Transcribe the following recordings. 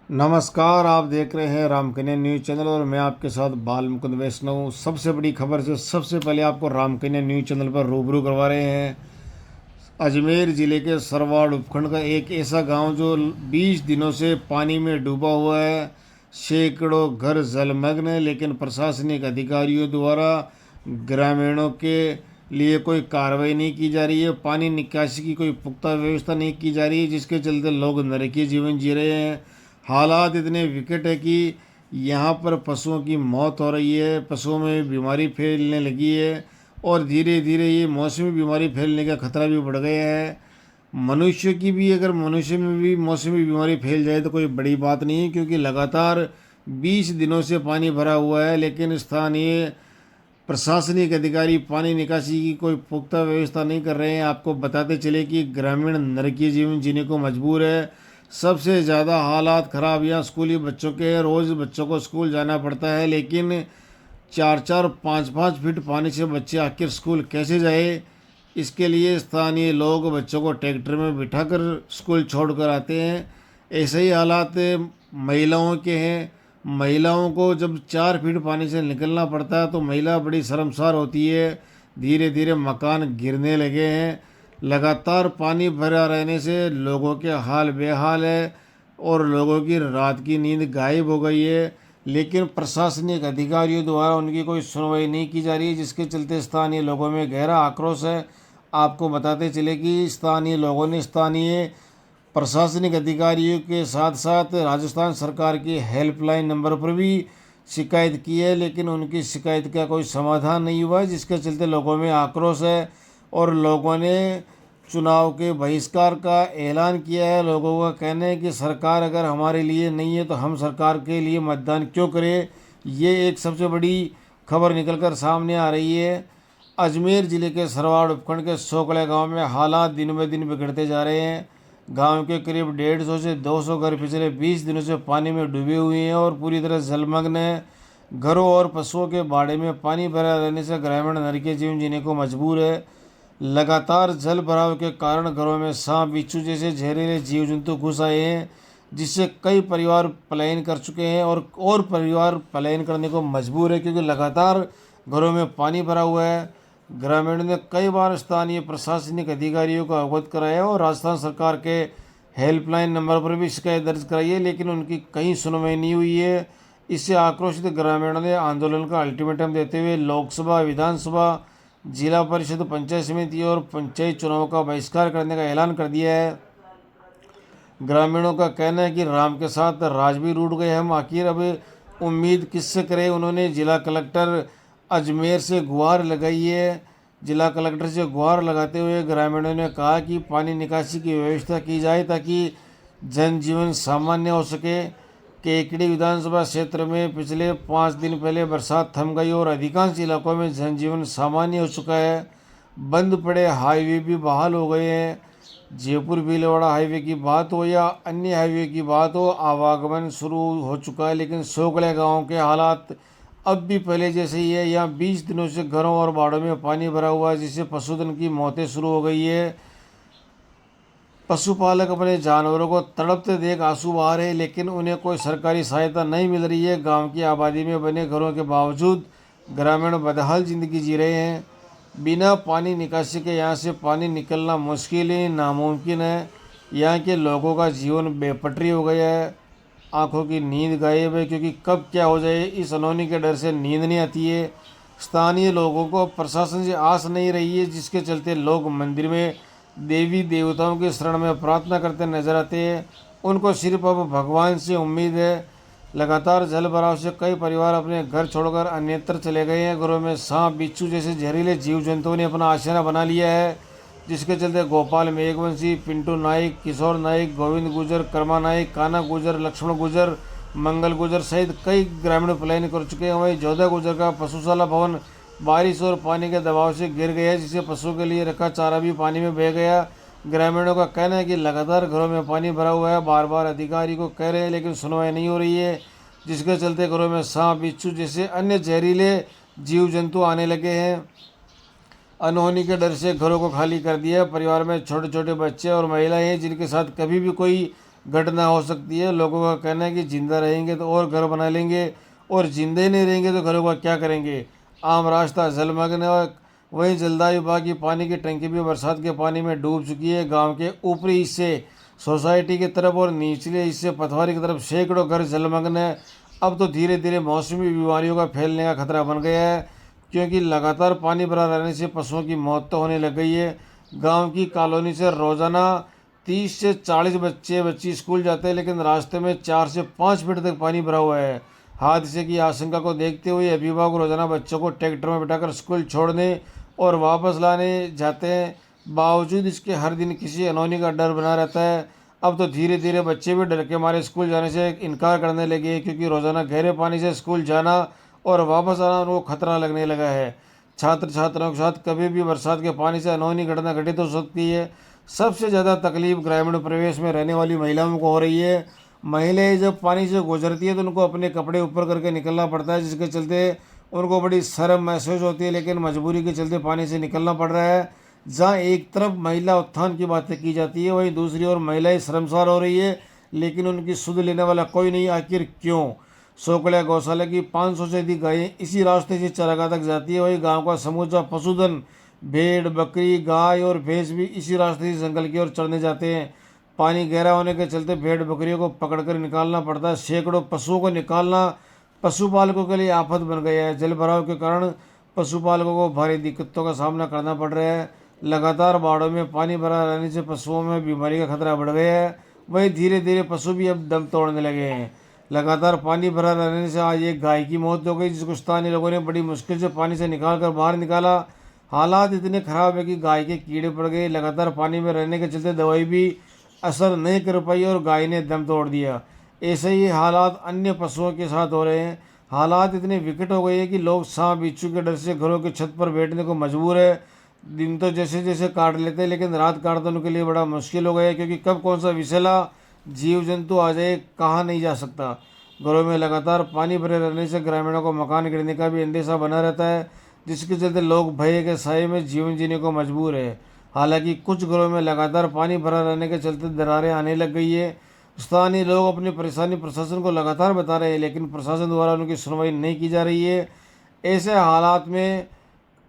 नमस्कार। आप देख रहे हैं रामकन्या न्यूज़ चैनल और मैं आपके साथ बाल मुकुंद वैष्णव। सबसे बड़ी खबर से सबसे पहले आपको रामकन्या न्यूज़ चैनल पर रूबरू करवा रहे हैं। अजमेर ज़िले के सरवाड़ उपखंड का एक ऐसा गांव जो 20 दिनों से पानी में डूबा हुआ है। सैकड़ों घर जलमग्न है, लेकिन प्रशासनिक अधिकारियों द्वारा ग्रामीणों के लिए कोई कार्रवाई नहीं की जा रही है। पानी निकासी की कोई पुख्ता व्यवस्था नहीं की जा रही है, जिसके चलते लोग नरकीय जीवन जी रहे हैं। हालात इतने विकट है कि यहाँ पर पशुओं की मौत हो रही है, पशुओं में बीमारी फैलने लगी है और धीरे धीरे ये मौसमी बीमारी फैलने का खतरा भी बढ़ गया है। मनुष्य में भी मौसमी बीमारी फैल जाए तो कोई बड़ी बात नहीं है, क्योंकि लगातार 20 दिनों से पानी भरा हुआ है, लेकिन स्थानीय प्रशासनिक अधिकारी पानी निकासी की कोई पुख्ता व्यवस्था नहीं कर रहे हैं। आपको बताते चले कि ग्रामीण नरकीय जीवन जीने को मजबूर है। सबसे ज़्यादा हालात ख़राब यहाँ स्कूली बच्चों के हैं। रोज़ बच्चों को स्कूल जाना पड़ता है, लेकिन 4-4, 5-5 फीट पानी से बच्चे आखिर स्कूल कैसे जाए। इसके लिए स्थानीय लोग बच्चों को ट्रैक्टर में बिठाकर स्कूल छोड़ कर आते हैं। ऐसे ही हालात महिलाओं के हैं। महिलाओं को जब 4 फीट पानी से निकलना पड़ता है तो महिला बड़ी शर्मसार होती है। धीरे धीरे मकान गिरने लगे हैं। लगातार पानी भरा रहने से लोगों के हाल बेहाल है और लोगों की रात की नींद गायब हो गई है, लेकिन प्रशासनिक अधिकारियों द्वारा उनकी कोई सुनवाई नहीं की जा रही है, जिसके चलते स्थानीय लोगों में गहरा आक्रोश है। आपको बताते चले कि स्थानीय लोगों ने स्थानीय प्रशासनिक अधिकारियों के साथ साथ राजस्थान सरकार की हेल्पलाइन नंबर पर भी शिकायत की है, लेकिन उनकी शिकायत का कोई समाधान नहीं हुआ, जिसके चलते लोगों में आक्रोश है और लोगों ने चुनाव के बहिष्कार का ऐलान किया है। लोगों का कहना है कि सरकार अगर हमारे लिए नहीं है तो हम सरकार के लिए मतदान क्यों करें। ये एक सबसे बड़ी खबर निकलकर सामने आ रही है। अजमेर ज़िले के सरवाड़ उपखंड के सोकड़ा गांव में हालात दिन ब दिन बिगड़ते जा रहे हैं। गांव के करीब 150 से 200 घर पिछले 20 दिनों से पानी में डूबे हुए हैं और पूरी तरह जलमग्न है। घरों और पशुओं के बाड़े में पानी भरा रहने से ग्रामीण नरकीय जीवन जीने को मजबूर है। लगातार जल भराव के कारण घरों में सांप बिच्छू जैसे जहरीले जीव जंतु घुस आए हैं, जिससे कई परिवार पलायन कर चुके हैं और परिवार पलायन करने को मजबूर है, क्योंकि लगातार घरों में पानी भरा हुआ है। ग्रामीणों ने कई बार स्थानीय प्रशासनिक अधिकारियों को अवगत कराया और राजस्थान सरकार के हेल्पलाइन नंबर पर भी शिकायत दर्ज कराई है, लेकिन उनकी कहीं सुनवाई नहीं हुई है। इससे आक्रोशित ग्रामीणों ने आंदोलन का अल्टीमेटम देते हुए लोकसभा, विधानसभा, जिला परिषद, पंचायत समिति और पंचायत चुनाव का बहिष्कार करने का ऐलान कर दिया है। ग्रामीणों का कहना है कि राम के साथ राज भी रूठ गए, हम आखिर अब उम्मीद किससे करें। उन्होंने जिला कलेक्टर अजमेर से गुहार लगाई है। जिला कलेक्टर से गुहार लगाते हुए ग्रामीणों ने कहा कि पानी निकासी की व्यवस्था की जाए ताकि जनजीवन सामान्य हो सके। केकड़ी विधानसभा क्षेत्र में पिछले 5 दिन पहले बरसात थम गई और अधिकांश इलाकों में जनजीवन सामान्य हो चुका है। बंद पड़े हाईवे भी बहाल हो गए हैं। जयपुर भीलवाड़ा हाईवे की बात हो या अन्य हाईवे की बात हो, आवागमन शुरू हो चुका है, लेकिन सोकड़े गांव के हालात अब भी पहले जैसे ही है। यहाँ 20 दिनों से घरों और बाड़ों में पानी भरा हुआ है, जिससे पशुधन की मौतें शुरू हो गई है। पशुपालक अपने जानवरों को तड़पते देख आंसू बहा रहे हैं, लेकिन उन्हें कोई सरकारी सहायता नहीं मिल रही है। गांव की आबादी में बने घरों के बावजूद ग्रामीण बदहाल जिंदगी जी रहे हैं। बिना पानी निकासी के यहाँ से पानी निकलना मुश्किल ही नामुमकिन है। यहाँ के लोगों का जीवन बेपटरी हो गया है। आंखों की नींद गायब है, क्योंकि कब क्या हो जाए इस अनहोनी के डर से नींद नहीं आती है। स्थानीय लोगों को प्रशासन से आस नहीं रही है, जिसके चलते लोग मंदिर में देवी देवताओं के शरण में प्रार्थना करते नजर आते हैं। उनको सिर्फ अब भगवान से उम्मीद है। लगातार जल भराव से कई परिवार अपने घर छोड़कर अन्यत्र चले गए हैं। घरों में सांप बिच्छू जैसे जहरीले जीव जंतुओं ने अपना आशियाना बना लिया है, जिसके चलते गोपाल मेघवंशी, पिंटू नाइक, किशोर नाइक, गोविंद गुजर, कर्मा नाइक, काना गुजर, लक्ष्मण गुजर, मंगल गुजर सहित कई ग्रामीण पलायन कर चुके हैं। वहीं जोधा गुजर का पशुशाला भवन बारिश और पानी के दबाव से गिर गया, जिससे पशुओं के लिए रखा चारा भी पानी में बह गया। ग्रामीणों का कहना है कि लगातार घरों में पानी भरा हुआ है। बार बार अधिकारी को कह रहे हैं, लेकिन सुनवाई नहीं हो रही है, जिसके चलते घरों में सांप बिच्छू जैसे अन्य जहरीले जीव जंतु आने लगे हैं। अनहोनी के डर से घरों को खाली कर दिया। परिवार में छोटे छोटे बच्चे और महिलाएं हैं, जिनके साथ कभी भी कोई घटना हो सकती है। लोगों का कहना है कि जिंदा रहेंगे तो और घर बना लेंगे, और जिंदे नहीं रहेंगे तो घरों का क्या करेंगे। आम रास्ता जलमग्न है। और वहीं जलदायु विभाग की पानी की टंकी भी बरसात के पानी में डूब चुकी है। गांव के ऊपरी हिस्से सोसाइटी की तरफ और निचले हिस्से पथवारी की तरफ सैकड़ों घर जलमग्न है। अब तो धीरे धीरे मौसमी बीमारियों का फैलने का खतरा बन गया है, क्योंकि लगातार पानी भरा रहने से पशुओं की मौत तो होने लग गई है। गांव की कॉलोनी से रोजाना 30 से 40 बच्चे स्कूल जाते हैं, लेकिन रास्ते में 4 से 5 फीट तक पानी भरा हुआ है। हादसे की आशंका को देखते हुए अभिभावक रोजाना बच्चों को ट्रैक्टर में बिठाकर स्कूल छोड़ने और वापस लाने जाते हैं। बावजूद इसके हर दिन किसी अनहोनी का डर बना रहता है। अब तो धीरे धीरे बच्चे भी डर के मारे स्कूल जाने से इनकार करने लगे हैं, क्योंकि रोजाना गहरे पानी से स्कूल जाना और वापस आना उनको खतरा लगने लगा है। छात्र छात्राओं के साथ कभी भी बरसात के पानी से अनहोनी घटना घटित हो सकती है। सबसे ज़्यादा तकलीफ ग्रामीण परिवेश में रहने वाली महिलाओं को हो रही है। महिलाएं जब पानी से गुजरती है तो उनको अपने कपड़े ऊपर करके निकलना पड़ता है, जिसके चलते उनको बड़ी शर्म महसूस होती है, लेकिन मजबूरी के चलते पानी से निकलना पड़ रहा है। जहाँ एक तरफ महिला उत्थान की बातें की जाती है, वहीं दूसरी ओर महिलाएं शर्मसार हो रही है, लेकिन उनकी सुध लेने वाला कोई नहीं। आखिर क्यों? सोकड़िया गौशाला की 500 से अधिक गायें इसी रास्ते से चरागाह तक जाती है। वही गांव का समूचा पशुधन भेड़ बकरी गाय और भैंस भी इसी रास्ते से जंगल की ओर चढ़ने जाते हैं। पानी गहरा होने के चलते भेड़ बकरियों को पकड़कर निकालना पड़ता है। सैकड़ों पशुओं को निकालना पशुपालकों के लिए आफत बन गया है। जल भराव के कारण पशुपालकों को भारी दिक्कतों का सामना करना पड़ रहा है। लगातार बाढ़ों में पानी भरा रहने से पशुओं में बीमारी का खतरा बढ़ गया है। वहीं धीरे धीरे पशु भी अब दम तोड़ने लगे हैं। लगातार पानी भरा रहने से आज एक गाय की मौत हो गई, जिसको स्थानीय लोगों ने बड़ी मुश्किल से पानी से निकाल कर बाहर निकाला। हालात इतने खराब है कि गाय के कीड़े पड़ गए। लगातार पानी में रहने के चलते दवाई भी असर नहीं कर पाई और गाय ने दम तोड़ दिया। ऐसे ही हालात अन्य पशुओं के साथ हो रहे हैं। हालात इतने विकट हो गए हैं कि लोग सांप बिच्छू के डर से घरों की छत पर बैठने को मजबूर है। दिन तो जैसे जैसे काट लेते हैं, लेकिन रात काटना उनके लिए बड़ा मुश्किल हो गया है, क्योंकि कब कौन सा विषैला जीव जंतु आ जाए कहा नहीं जा सकता। घरों में लगातार पानी भरे रहने से ग्रामीणों को मकान गिरने का भी अंदेशा बना रहता है, जिसके चलते लोग भय के साए में जीवन जीने को मजबूर है। हालांकि कुछ घरों में लगातार पानी भरा रहने के चलते दरारें आने लग गई है। स्थानीय लोग अपनी परेशानी प्रशासन को लगातार बता रहे हैं, लेकिन प्रशासन द्वारा उनकी सुनवाई नहीं की जा रही है। ऐसे हालात में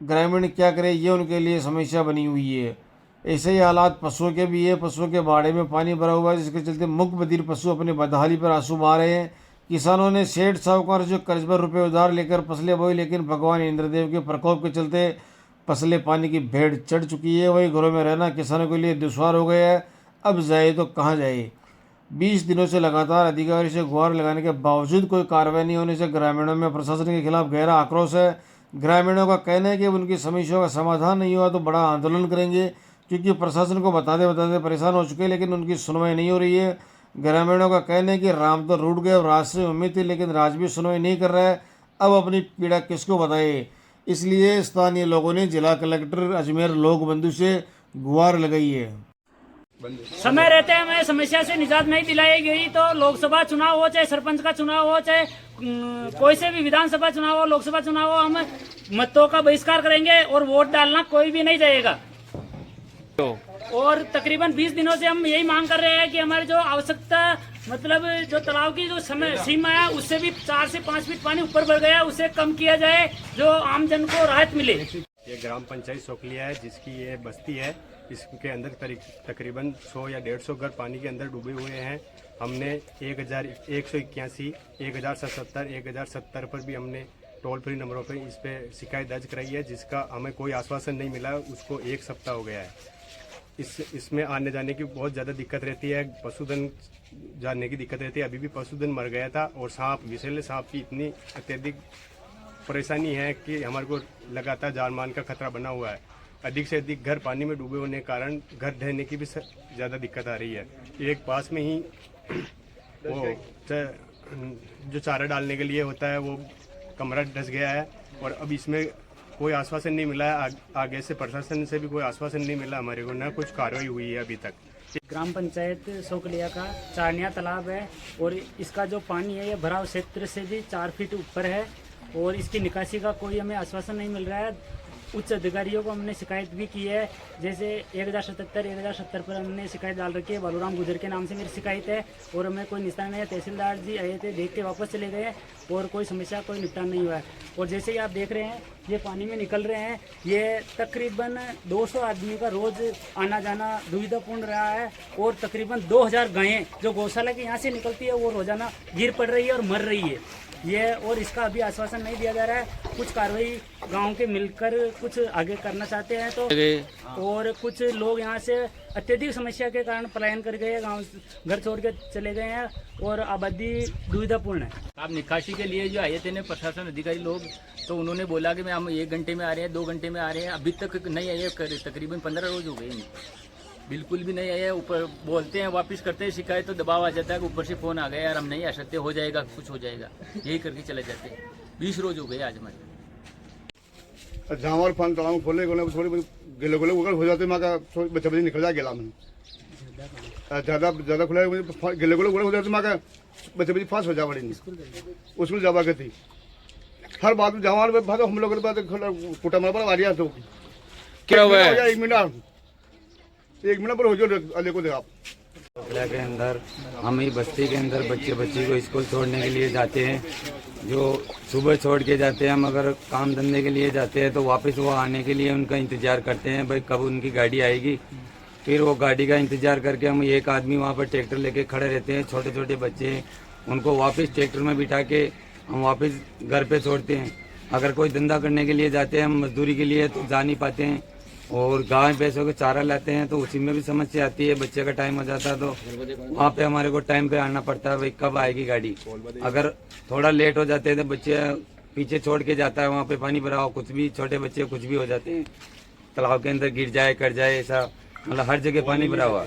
ग्रामीण क्या करें, ये उनके लिए समस्या बनी हुई है। ऐसे ही हालात पशुओं के भी है। पशुओं के बाड़े में पानी भरा हुआ है, जिसके चलते मुख बधिर पशु अपनी बदहाली पर आंसू बहा रहे हैं। किसानों ने सेठ साहूकार से कर्ज पर रुपये उधार लेकर फसलें बोई, लेकिन भगवान इंद्रदेव के प्रकोप के चलते फसलें पानी की भेड़ चढ़ चुकी है। वही घरों में रहना किसानों के लिए दुश्वार हो गया है। अब जाए तो कहाँ जाए। 20 दिनों से लगातार अधिकारी से गुहार लगाने के बावजूद कोई कार्रवाई नहीं होने से ग्रामीणों में प्रशासन के खिलाफ गहरा आक्रोश है। ग्रामीणों का कहना है कि उनकी समस्याओं का समाधान नहीं हुआ तो बड़ा आंदोलन करेंगे, क्योंकि प्रशासन को बताते बताते परेशान हो चुके हैं, लेकिन उनकी सुनवाई नहीं हो रही है। ग्रामीणों का कहना है कि राम तो रूठ गए और राज से उम्मीद थी, लेकिन राज भी सुनवाई नहीं कर रहा है। अब अपनी पीड़ा किसको बताए। इसलिए स्थानीय लोगों ने जिला कलेक्टर अजमेर लोक बंधु से गुहार लगाई है। समय रहते हमें समस्या से निजात नहीं दिलाई गई तो लोकसभा चुनाव हो, चाहे सरपंच का चुनाव हो, चाहे कोई से भी विधानसभा चुनाव हो, लोकसभा चुनाव हो, हम मतों का बहिष्कार करेंगे और वोट डालना कोई भी नहीं जाएगा। और तकरीबन 20 दिनों से हम यही मांग कर रहे हैं कि हमारी जो आवश्यकता मतलब जो तालाब की जो समय सीमा है उससे भी 4 से 5 फीट पानी ऊपर बढ़ गया, उसे कम किया जाए, जो आम जन को राहत मिले। ये ग्राम पंचायत सोकलिया है, जिसकी ये बस्ती है। इसके अंदर तकरीबन 100 या 150 घर पानी के अंदर डूबे हुए हैं। हमने 1181, 1077, 1070 पर भी हमने टोल फ्री नंबरों पर इस पर शिकायत दर्ज कराई है, जिसका हमें कोई आश्वासन नहीं मिला। उसको 1 सप्ताह हो गया है। इसमें आने जाने की बहुत ज़्यादा दिक्कत रहती है। पशुधन जाने की दिक्कत रहती है। अभी भी पशुधन मर गया था। और सांप, विषैले सांप की इतनी अत्यधिक परेशानी है कि हमारे को लगातार जान मान का खतरा बना हुआ है। अधिक से अधिक घर पानी में डूबे होने के कारण घर ढहने की भी ज़्यादा दिक्कत आ रही है। एक पास में ही वो जो चारा डालने के लिए होता है वो कमरा धंस गया है, और अब इसमें कोई आश्वासन नहीं मिला है। आगे से प्रशासन से भी कोई आश्वासन नहीं मिला हमारे को, ना कुछ कार्रवाई हुई है अभी तक। ग्राम पंचायत सोकलिया का चारनिया तालाब है और इसका जो पानी है ये भराव क्षेत्र से भी 4 फीट ऊपर है और इसकी निकासी का कोई हमें आश्वासन नहीं मिल रहा है। उच्च अधिकारियों को हमने शिकायत भी की है। जैसे 1077 पर हमने शिकायत डाल रखी है। बालूराम गुजर के नाम से मेरी शिकायत है और हमें कोई निस्तारण नहीं है। तहसीलदार जी आए थे, देख के वापस चले गए और कोई समस्या कोई निपटान नहीं हुआ है। और जैसे ही आप देख रहे हैं ये पानी में निकल रहे हैं, ये तकरीबन 200 आदमी का रोज आना जाना दुविधापूर्ण रहा है और तकरीबन 2000 गायें जो गौशाला के यहाँ से निकलती है वो रोजाना गिर पड़ रही है और मर रही है ये। और इसका अभी आश्वासन नहीं दिया जा रहा है। कुछ कार्रवाई गांव के मिलकर कुछ आगे करना चाहते हैं तो, और कुछ लोग यहाँ से अत्यधिक समस्या के कारण पलायन कर गए, गांव घर छोड़ के चले गए हैं और आबादी दुविधापूर्ण है। आप निकासी के लिए जो आए थे ना प्रशासन अधिकारी लोग, तो उन्होंने बोला कि मैं हम 1 घंटे में आ रहे हैं, 2 घंटे में आ रहे हैं, अभी तक नहीं आए। तकरीबन 15 रोज हो गए, बिल्कुल भी नहीं आए। ऊपर बोलते हैं वापस करते हैं शिकायत तो दबाव आ जाता है कि ऊपर से फोन आ गया यार हम नहीं आ सकते, हो जाएगा कुछ हो जाएगा, यही करके चले जाते हैं। 20 रोज हो गए आज हमारे। जावर फन तलाव खोले थोड़ी गिले गुले उगल हो जाते, माँ का बच्चा बच्चे निकल जाए गेला में ज़्यादा खुला गिले गुले उगल हो जाते, माँ का बच्चे बच्चे फांस हो जा पड़ी स्कूल जावा के थी। हर बात में जवान में भागा हम लोग कुटा मर पर वारिया तो क्या हुआ है? 1 मिनट पर हो जाओ देखो देख आप। जिला के अंदर हम ही बस्ती के अंदर बच्ची को स्कूल छोड़ने के लिए जाते हैं। जो सुबह छोड़ के जाते हैं, हम अगर काम धंधे के लिए जाते हैं तो वापस वो आने के लिए उनका इंतजार करते हैं भाई कब उनकी गाड़ी आएगी। फिर वो गाड़ी का इंतजार करके हम एक आदमी वहाँ पर ट्रैक्टर लेके खड़े रहते हैं। छोटे छोटे बच्चे हैं, उनको वापस ट्रैक्टर में बिठा के हम वापस घर पे छोड़ते हैं। अगर कोई धंधा करने के लिए जाते हैं, हम मजदूरी के लिए तो जा नहीं पाते हैं और गाय भैंसों को चारा लाते हैं तो उसी में भी समस्या आती है। बच्चे का टाइम हो जाता है तो वहाँ पे हमारे को टाइम पे आना पड़ता है, भाई कब आएगी गाड़ी। अगर थोड़ा लेट हो जाते हैं तो बच्चे पीछे छोड़ के जाता है, वहाँ पे पानी भरा हो, कुछ भी छोटे बच्चे कुछ भी हो जाते हैं, तालाब के अंदर गिर जाए कर जाए, ऐसा मतलब हर जगह पानी भरा हुआ।